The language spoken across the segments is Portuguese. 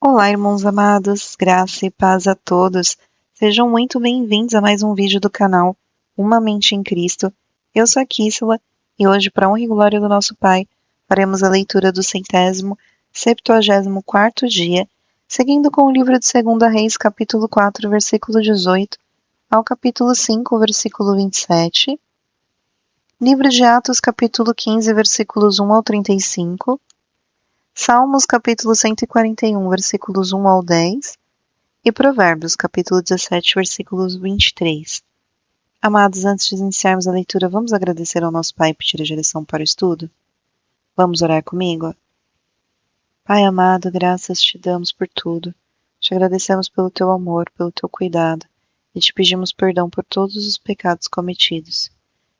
Olá, irmãos amados, graça e paz a todos. Sejam muito bem-vindos a mais um vídeo do canal Uma Mente em Cristo. Eu sou a Kíssila e hoje, para honra e glória do nosso Pai, faremos a leitura do 174º dia, seguindo com o livro de 2 Reis, capítulo 4, versículo 18, ao capítulo 5, versículo 27, livro de Atos, capítulo 15, versículos 1 ao 35, Salmos, capítulo 141, versículos 1 ao 10 e Provérbios, capítulo 17, versículos 23. Amados, antes de iniciarmos a leitura, vamos agradecer ao nosso Pai e pedir a direção para o estudo? Vamos orar comigo? Pai amado, graças te damos por tudo. Te agradecemos pelo teu amor, pelo teu cuidado e te pedimos perdão por todos os pecados cometidos.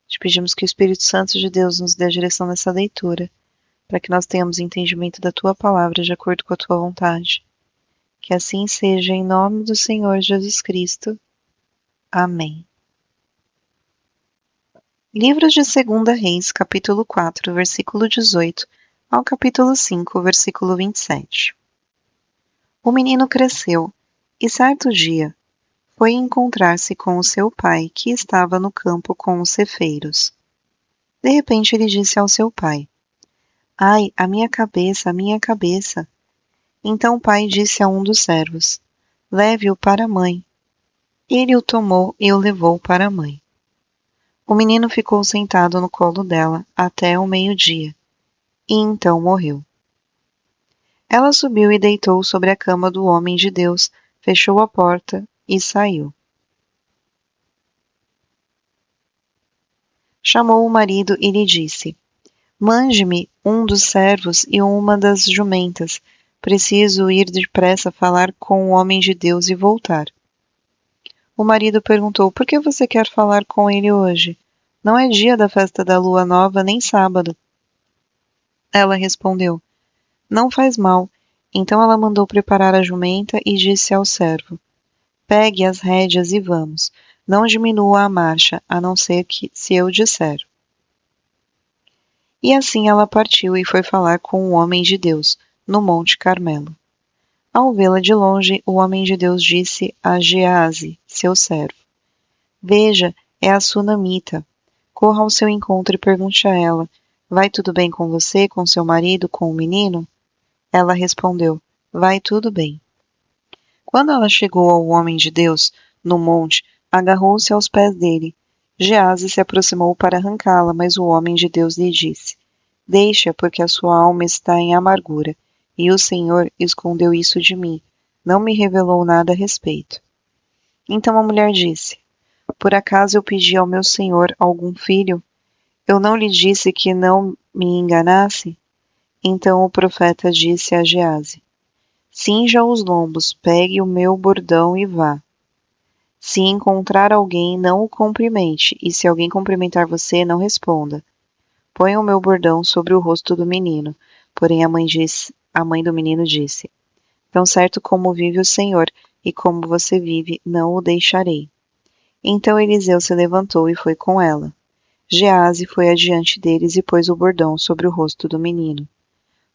Te pedimos que o Espírito Santo de Deus nos dê a direção nessa leitura, para que nós tenhamos entendimento da tua palavra de acordo com a tua vontade. Que assim seja, em nome do Senhor Jesus Cristo. Amém. Livro de 2 Reis, capítulo 4, versículo 18, ao capítulo 5, versículo 27. O menino cresceu, e certo dia foi encontrar-se com o seu pai, que estava no campo com os cefeiros. De repente ele disse ao seu pai: Ai, a minha cabeça, a minha cabeça! Então o pai disse a um dos servos: Leve-o para a mãe. Ele o tomou e o levou para a mãe. O menino ficou sentado no colo dela até o meio-dia, e então morreu. Ela subiu e deitou sobre a cama do homem de Deus, fechou a porta e saiu. Chamou o marido e lhe disse: Mande-me um dos servos e uma das jumentas. Preciso ir depressa falar com o homem de Deus e voltar. O marido perguntou: Por que você quer falar com ele hoje? Não é dia da festa da lua nova, nem sábado. Ela respondeu: Não faz mal. Então ela mandou preparar a jumenta e disse ao servo: Pegue as rédeas e vamos. Não diminua a marcha, a não ser que se eu disser. E assim ela partiu e foi falar com o homem de Deus, no Monte Carmelo. Ao vê-la de longe, o homem de Deus disse a Geazi, seu servo: Veja, é a sunamita. Corra ao seu encontro e pergunte a ela: Vai tudo bem com você, com seu marido, com o menino? Ela respondeu: Vai tudo bem. Quando ela chegou ao homem de Deus, no monte, agarrou-se aos pés dele. Geazi se aproximou para arrancá-la, mas o homem de Deus lhe disse: Deixa, porque a sua alma está em amargura, e o Senhor escondeu isso de mim, não me revelou nada a respeito. Então a mulher disse: Por acaso eu pedi ao meu senhor algum filho? Eu não lhe disse que não me enganasse? Então o profeta disse a Geazi: Cinja os lombos, pegue o meu bordão e vá. Se encontrar alguém, não o cumprimente, e se alguém cumprimentar você, não responda. Ponha o meu bordão sobre o rosto do menino. Porém a mãe do menino disse: Tão certo como vive o Senhor, e como você vive, não o deixarei. Então Eliseu se levantou e foi com ela. Geazi foi adiante deles e pôs o bordão sobre o rosto do menino.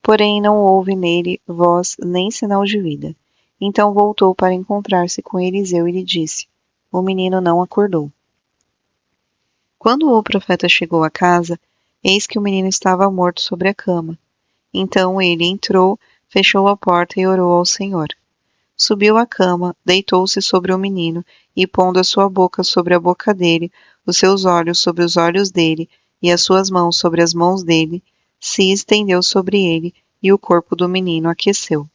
Porém não houve nele voz nem sinal de vida. Então voltou para encontrar-se com Eliseu e lhe disse: O menino não acordou. Quando o profeta chegou à casa, eis que o menino estava morto sobre a cama. Então ele entrou, fechou a porta e orou ao Senhor. Subiu à cama, deitou-se sobre o menino e, pondo a sua boca sobre a boca dele, os seus olhos sobre os olhos dele e as suas mãos sobre as mãos dele, se estendeu sobre ele e o corpo do menino aqueceu.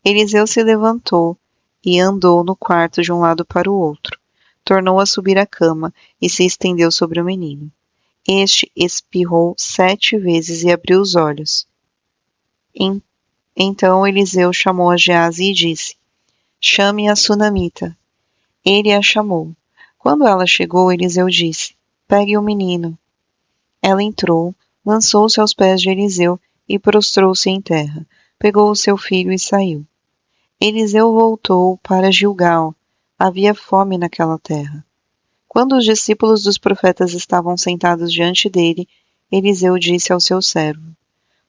Eliseu se levantou e andou no quarto de um lado para o outro. Tornou a subir a cama e se estendeu sobre o menino. Este espirrou 7 vezes e abriu os olhos. Então Eliseu chamou a Geazi e disse: Chame a sunamita. Ele a chamou. Quando ela chegou, Eliseu disse: Pegue o menino. Ela entrou, lançou-se aos pés de Eliseu e prostrou-se em terra. Pegou o seu filho e saiu. Eliseu voltou para Gilgal. Havia fome naquela terra. Quando os discípulos dos profetas estavam sentados diante dele, Eliseu disse ao seu servo: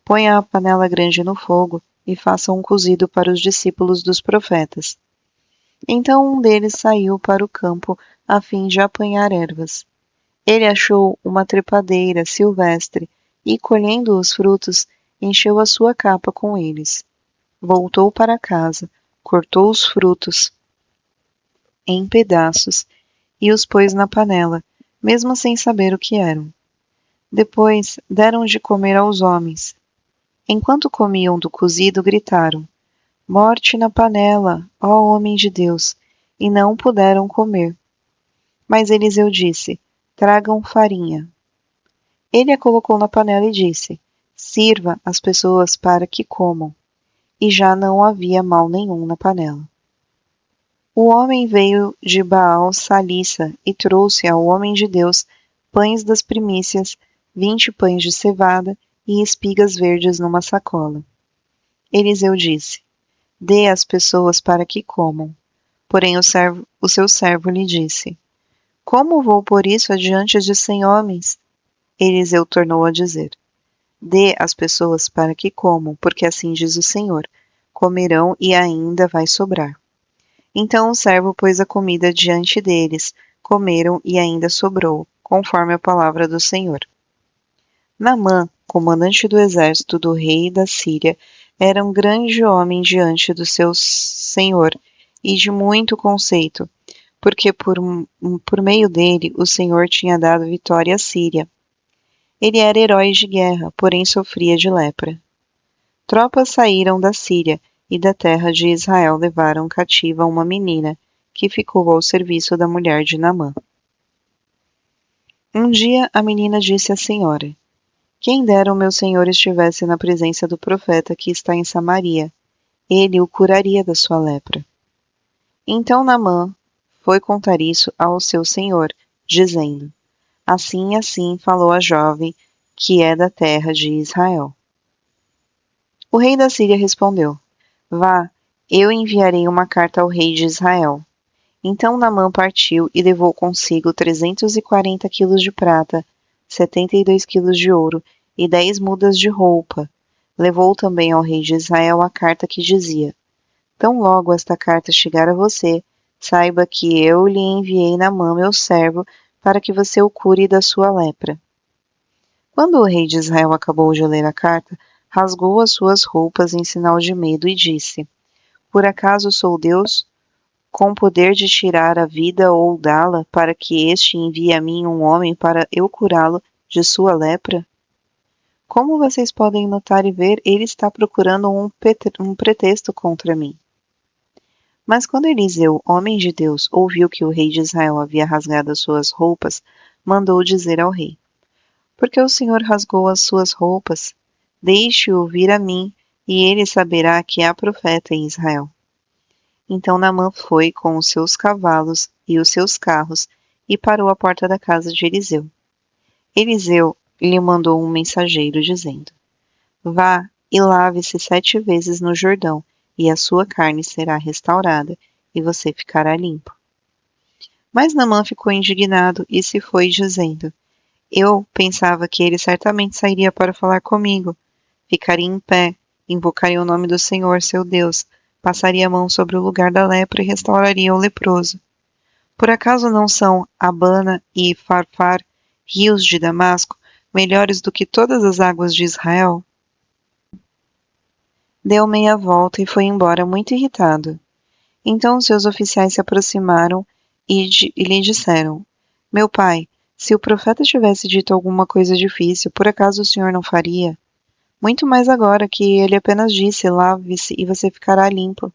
Ponha a panela grande no fogo e faça um cozido para os discípulos dos profetas. Então um deles saiu para o campo a fim de apanhar ervas. Ele achou uma trepadeira silvestre e, colhendo os frutos, encheu a sua capa com eles. Voltou para casa, cortou os frutos em pedaços e os pôs na panela, mesmo sem saber o que eram. Depois deram de comer aos homens. Enquanto comiam do cozido, gritaram: Morte na panela, ó homem de Deus! E não puderam comer. Mas Eliseu disse: Tragam farinha. Ele a colocou na panela e disse: Sirva as pessoas para que comam. E já não havia mal nenhum na panela. O homem veio de Baal Salissa e trouxe ao homem de Deus pães das primícias, 20 pães de cevada e espigas verdes numa sacola. Eliseu disse: Dê às pessoas para que comam. Porém o seu servo lhe disse: Como vou pôr isso adiante de 100 homens? Eliseu tornou a dizer: Dê às pessoas para que comam, porque assim diz o Senhor: comerão e ainda vai sobrar. Então o servo pôs a comida diante deles, comeram e ainda sobrou, conforme a palavra do Senhor. Naamã, comandante do exército do rei da Síria, era um grande homem diante do seu senhor e de muito conceito, porque por meio dele o Senhor tinha dado vitória à Síria. Ele era herói de guerra, porém sofria de lepra. Tropas saíram da Síria e da terra de Israel levaram cativa uma menina, que ficou ao serviço da mulher de Naamã. Um dia a menina disse à senhora: Quem dera o meu senhor estivesse na presença do profeta que está em Samaria, ele o curaria da sua lepra. Então Naamã foi contar isso ao seu senhor, dizendo: Assim e assim falou a jovem, que é da terra de Israel. O rei da Síria respondeu: Vá, eu enviarei uma carta ao rei de Israel. Então Naamã partiu e levou consigo 340 quilos de prata, 72 quilos de ouro e 10 mudas de roupa. Levou também ao rei de Israel a carta que dizia: Tão logo esta carta chegar a você, saiba que eu lhe enviei Naamã, meu servo, para que você o cure da sua lepra. Quando o rei de Israel acabou de ler a carta, rasgou as suas roupas em sinal de medo e disse: Por acaso sou Deus, com poder de tirar a vida ou dá-la, para que este envie a mim um homem para eu curá-lo de sua lepra? Como vocês podem notar e ver, ele está procurando um pretexto contra mim. Mas quando Eliseu, homem de Deus, ouviu que o rei de Israel havia rasgado as suas roupas, mandou dizer ao rei: Por que o Senhor rasgou as suas roupas? Deixe-o vir a mim, e ele saberá que há profeta em Israel. Então Naamã foi com os seus cavalos e os seus carros e parou à porta da casa de Eliseu. Eliseu lhe mandou um mensageiro dizendo: Vá e lave-se 7 vezes no Jordão, e a sua carne será restaurada, e você ficará limpo. Mas Naamã ficou indignado e se foi dizendo: Eu pensava que ele certamente sairia para falar comigo. Ficaria em pé, invocaria o nome do Senhor, seu Deus, passaria a mão sobre o lugar da lepra e restauraria o leproso. Por acaso não são Abana e Farfar, rios de Damasco, melhores do que todas as águas de Israel? Deu meia volta e foi embora muito irritado. Então seus oficiais se aproximaram e lhe disseram: Meu pai, se o profeta tivesse dito alguma coisa difícil, por acaso o senhor não faria? Muito mais agora que ele apenas disse: Lave-se e você ficará limpo.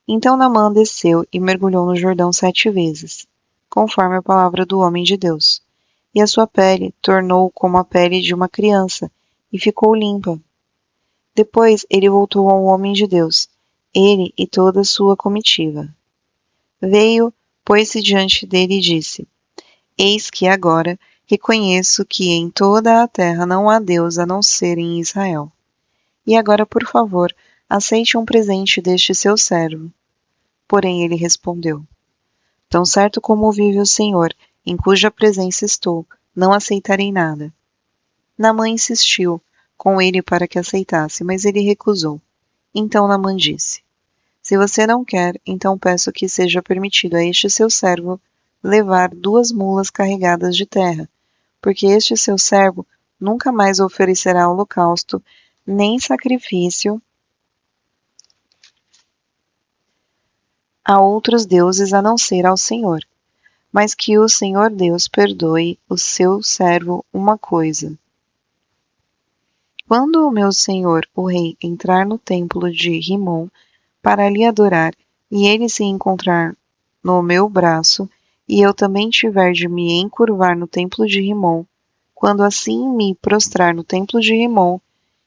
Então Naamã desceu e mergulhou no Jordão 7 vezes, conforme a palavra do homem de Deus. E a sua pele tornou como a pele de uma criança, e ficou limpa. Depois ele voltou ao homem de Deus, ele e toda a sua comitiva. Veio, pôs-se diante dele e disse: Eis que agora reconheço que em toda a terra não há Deus a não ser em Israel. E agora, por favor, aceite um presente deste seu servo. Porém ele respondeu: Tão certo como vive o Senhor, em cuja presença estou, não aceitarei nada. Naamã insistiu com ele para que aceitasse, mas ele recusou. Então Naamã disse: Se você não quer, então peço que seja permitido a este seu servo levar 2 mulas carregadas de terra, porque este seu servo nunca mais oferecerá holocausto, nem sacrifício a outros deuses a não ser ao Senhor. Mas que o Senhor Deus perdoe o seu servo uma coisa. Quando o meu senhor, o rei, entrar no templo de Rimom para lhe adorar, e ele se encontrar no meu braço, e eu também tiver de me encurvar no templo de Rimom, quando assim me prostrar no templo de Rimom,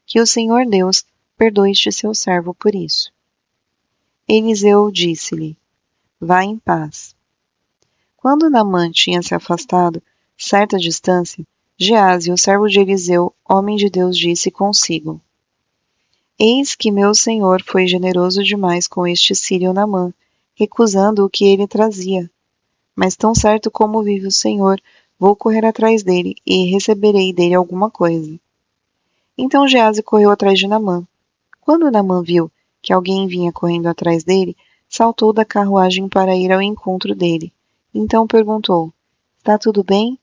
que o Senhor Deus perdoe este seu servo por isso. Eliseu disse-lhe: Vá em paz. Quando Naamã tinha se afastado certa distância, Geazi, o servo de Eliseu, homem de Deus, disse consigo: Eis que meu senhor foi generoso demais com este sírio Naamã, recusando o que ele trazia. Mas tão certo como vive o Senhor, vou correr atrás dele e receberei dele alguma coisa. Então Geazi correu atrás de Naamã. Quando Naamã viu que alguém vinha correndo atrás dele, saltou da carruagem para ir ao encontro dele. Então perguntou: Está tudo bem?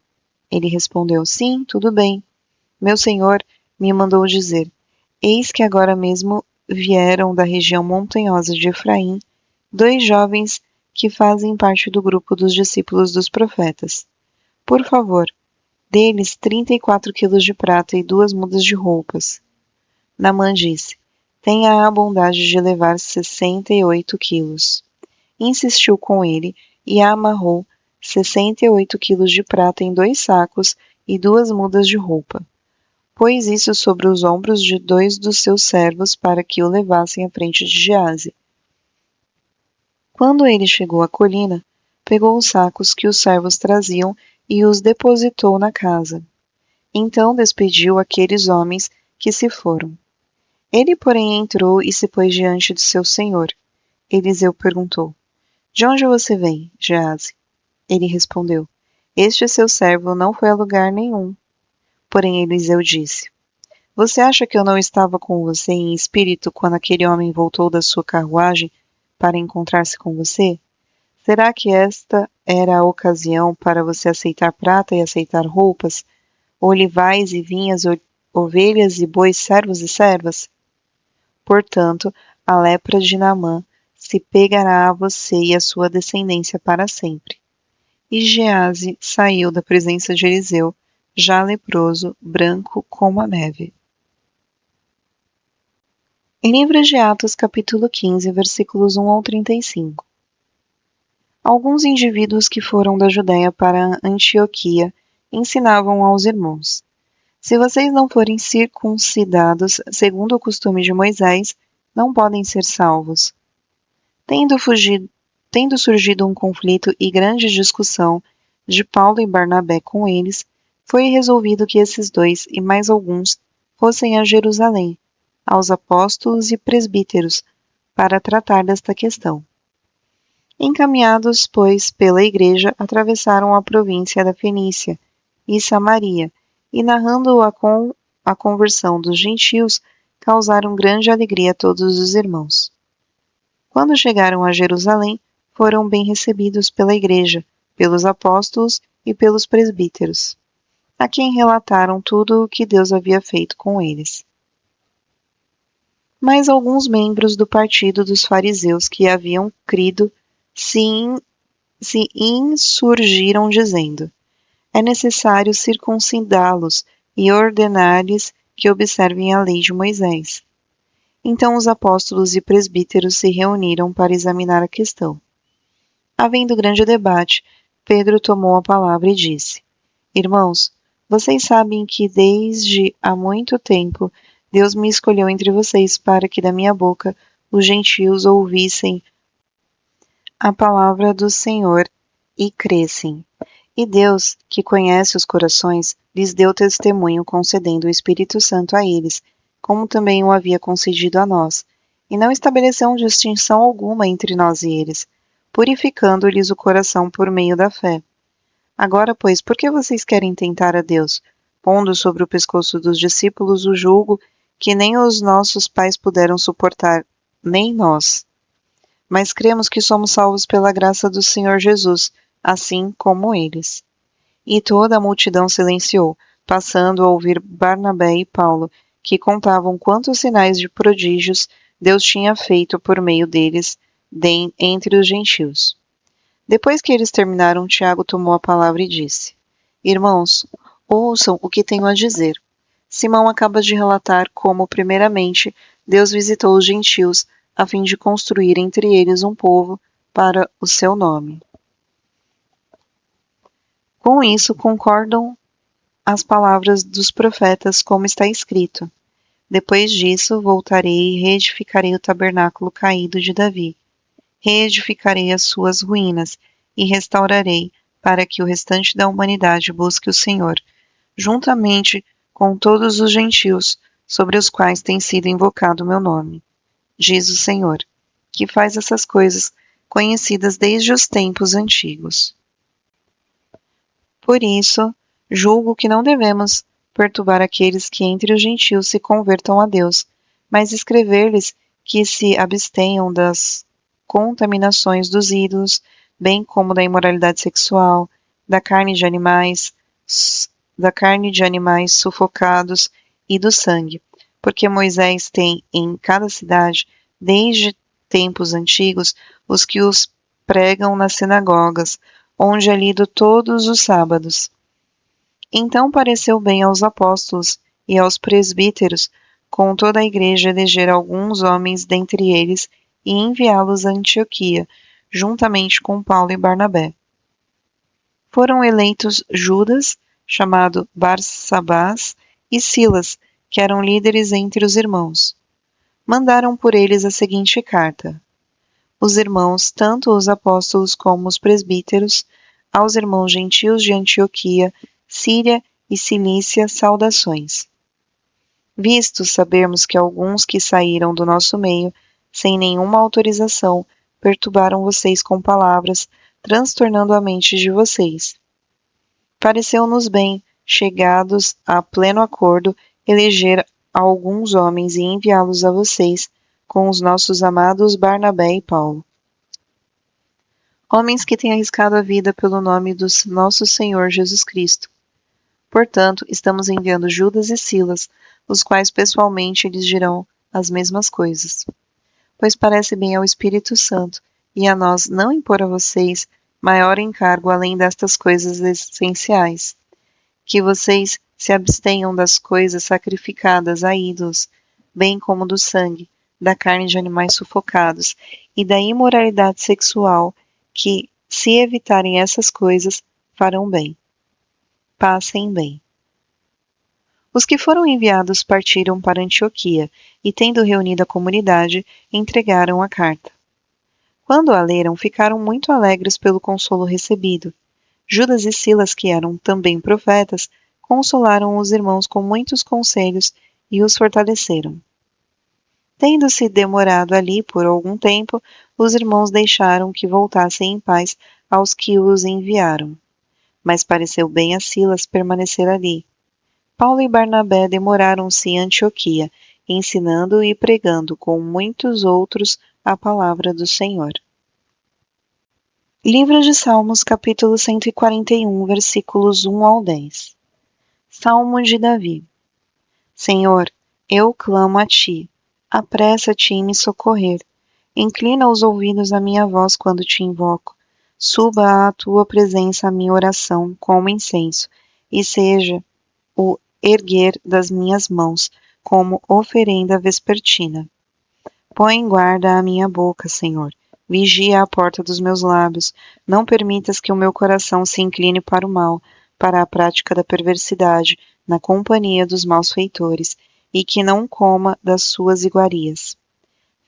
Ele respondeu: Sim, tudo bem. Meu senhor me mandou dizer: Eis que agora mesmo vieram da região montanhosa de Efraim 2 jovens que fazem parte do grupo dos discípulos dos profetas. Por favor, dê-lhes 34 quilos de prata e 2 mudas de roupas. Naamã disse: Tenha a bondade de levar 68 quilos. Insistiu com ele e amarrou 68 quilos de prata em 2 sacos e 2 mudas de roupa. Pôs isso sobre os ombros de 2 dos seus servos para que o levassem à frente de Geazi. Quando ele chegou à colina, pegou os sacos que os servos traziam e os depositou na casa. Então despediu aqueles homens que se foram. Ele, porém, entrou e se pôs diante de seu senhor. Eliseu perguntou: De onde você vem, Geazi? Ele respondeu: Este seu servo não foi a lugar nenhum. Porém Eliseu disse: Você acha que eu não estava com você em espírito quando aquele homem voltou da sua carruagem para encontrar-se com você? Será que esta era a ocasião para você aceitar prata e aceitar roupas, olivais e vinhas, ovelhas e bois, servos e servas? Portanto, a lepra de Naamã se pegará a você e a sua descendência para sempre. E Geazi saiu da presença de Eliseu, já leproso, branco como a neve. Em livro de Atos, capítulo 15, versículos 1 ao 35. Alguns indivíduos que foram da Judéia para Antioquia ensinavam aos irmãos: Se vocês não forem circuncidados segundo o costume de Moisés, não podem ser salvos. Tendo surgido um conflito e grande discussão de Paulo e Barnabé com eles, foi resolvido que esses 2 e mais alguns fossem a Jerusalém, aos apóstolos e presbíteros, para tratar desta questão. Encaminhados, pois, pela igreja, atravessaram a província da Fenícia e Samaria, e narrando a conversão dos gentios, causaram grande alegria a todos os irmãos. Quando chegaram a Jerusalém, foram bem recebidos pela igreja, pelos apóstolos e pelos presbíteros, a quem relataram tudo o que Deus havia feito com eles. Mas alguns membros do partido dos fariseus que haviam crido se insurgiram, dizendo: É necessário circuncidá-los e ordenar-lhes que observem a lei de Moisés. Então os apóstolos e presbíteros se reuniram para examinar a questão. Havendo grande debate, Pedro tomou a palavra e disse: Irmãos, vocês sabem que desde há muito tempo Deus me escolheu entre vocês para que da minha boca os gentios ouvissem a palavra do Senhor e crescem. E Deus, que conhece os corações, lhes deu testemunho concedendo o Espírito Santo a eles, como também o havia concedido a nós, e não estabeleceu distinção alguma entre nós e eles, purificando-lhes o coração por meio da fé. Agora, pois, por que vocês querem tentar a Deus, pondo sobre o pescoço dos discípulos o jugo que nem os nossos pais puderam suportar, nem nós. Mas cremos que somos salvos pela graça do Senhor Jesus, assim como eles. E toda a multidão silenciou, passando a ouvir Barnabé e Paulo, que contavam quantos sinais de prodígios Deus tinha feito por meio deles entre os gentios. Depois que eles terminaram, Tiago tomou a palavra e disse: Irmãos, ouçam o que tenho a dizer. Simão acaba de relatar como, primeiramente, Deus visitou os gentios a fim de construir entre eles um povo para o seu nome. Com isso, concordam as palavras dos profetas, como está escrito: Depois disso, voltarei e reedificarei o tabernáculo caído de Davi. Reedificarei as suas ruínas e restaurarei, para que o restante da humanidade busque o Senhor, juntamente com todos os gentios sobre os quais tem sido invocado o meu nome, diz o Senhor, que faz essas coisas conhecidas desde os tempos antigos. Por isso, julgo que não devemos perturbar aqueles que entre os gentios se convertam a Deus, mas escrever-lhes que se abstenham das contaminações dos ídolos, bem como da imoralidade sexual, da carne de animais sufocados e do sangue, porque Moisés tem em cada cidade, desde tempos antigos, os que os pregam nas sinagogas, onde é lido todos os sábados. Então pareceu bem aos apóstolos e aos presbíteros, com toda a igreja, eleger alguns homens dentre eles e enviá-los a Antioquia, juntamente com Paulo e Barnabé. Foram eleitos Judas, chamado Barsabás, e Silas, que eram líderes entre os irmãos. Mandaram por eles a seguinte carta: Os irmãos, tanto os apóstolos como os presbíteros, aos irmãos gentios de Antioquia, Síria e Cilícia, saudações. Visto sabermos que alguns que saíram do nosso meio, sem nenhuma autorização, perturbaram vocês com palavras, transtornando a mente de vocês. Pareceu-nos bem, chegados a pleno acordo, eleger alguns homens e enviá-los a vocês, com os nossos amados Barnabé e Paulo. Homens que têm arriscado a vida pelo nome do nosso Senhor Jesus Cristo. Portanto, estamos enviando Judas e Silas, os quais pessoalmente lhes dirão as mesmas coisas. Pois parece bem ao Espírito Santo e a nós não impor a vocês maior encargo além destas coisas essenciais, que vocês se abstenham das coisas sacrificadas a ídolos, bem como do sangue, da carne de animais sufocados e da imoralidade sexual, que, se evitarem essas coisas, farão bem. Passem bem. Os que foram enviados partiram para Antioquia e, tendo reunido a comunidade, entregaram a carta. Quando a leram, ficaram muito alegres pelo consolo recebido. Judas e Silas, que eram também profetas, consolaram os irmãos com muitos conselhos e os fortaleceram. Tendo-se demorado ali por algum tempo, os irmãos deixaram que voltassem em paz aos que os enviaram. Mas pareceu bem a Silas permanecer ali. Paulo e Barnabé demoraram-se em Antioquia, ensinando e pregando com muitos outros a palavra do Senhor. Livro de Salmos, capítulo 141, versículos 1 ao 10. Salmo de Davi. Senhor, eu clamo a ti, apressa-te em me socorrer. Inclina os ouvidos à minha voz quando te invoco. Suba à tua presença a minha oração como incenso, e seja o erguer das minhas mãos como oferenda vespertina. Põe guarda à minha boca, Senhor. Vigia a porta dos meus lábios. Não permitas que o meu coração se incline para o mal, para a prática da perversidade, na companhia dos malfeitores, e que não coma das suas iguarias.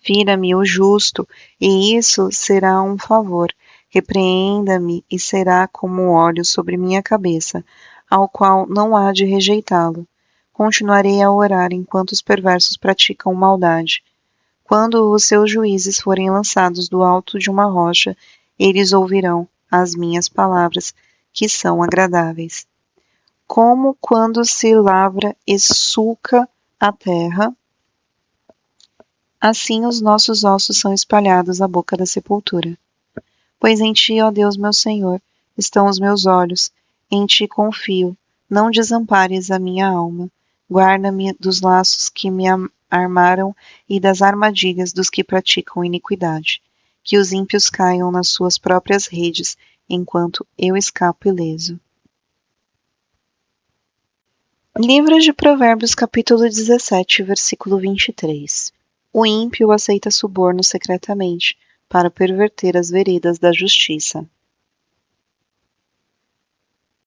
Fira-me o justo, e isso será um favor. Repreenda-me, e será como óleo sobre minha cabeça, ao qual não há de rejeitá-lo. Continuarei a orar enquanto os perversos praticam maldade. Quando os seus juízes forem lançados do alto de uma rocha, eles ouvirão as minhas palavras, que são agradáveis. Como quando se lavra e sulca a terra, Assim os nossos ossos são espalhados à boca da sepultura. Pois em ti, ó Deus meu Senhor, estão os meus olhos, em ti confio, não desampares a minha alma. Guarda-me dos laços que me armaram e das armadilhas dos que praticam iniquidade. Que os ímpios caiam nas suas próprias redes, enquanto eu escapo ileso. Livro de Provérbios, capítulo 17, versículo 23. O ímpio aceita suborno secretamente, para perverter as veredas da justiça.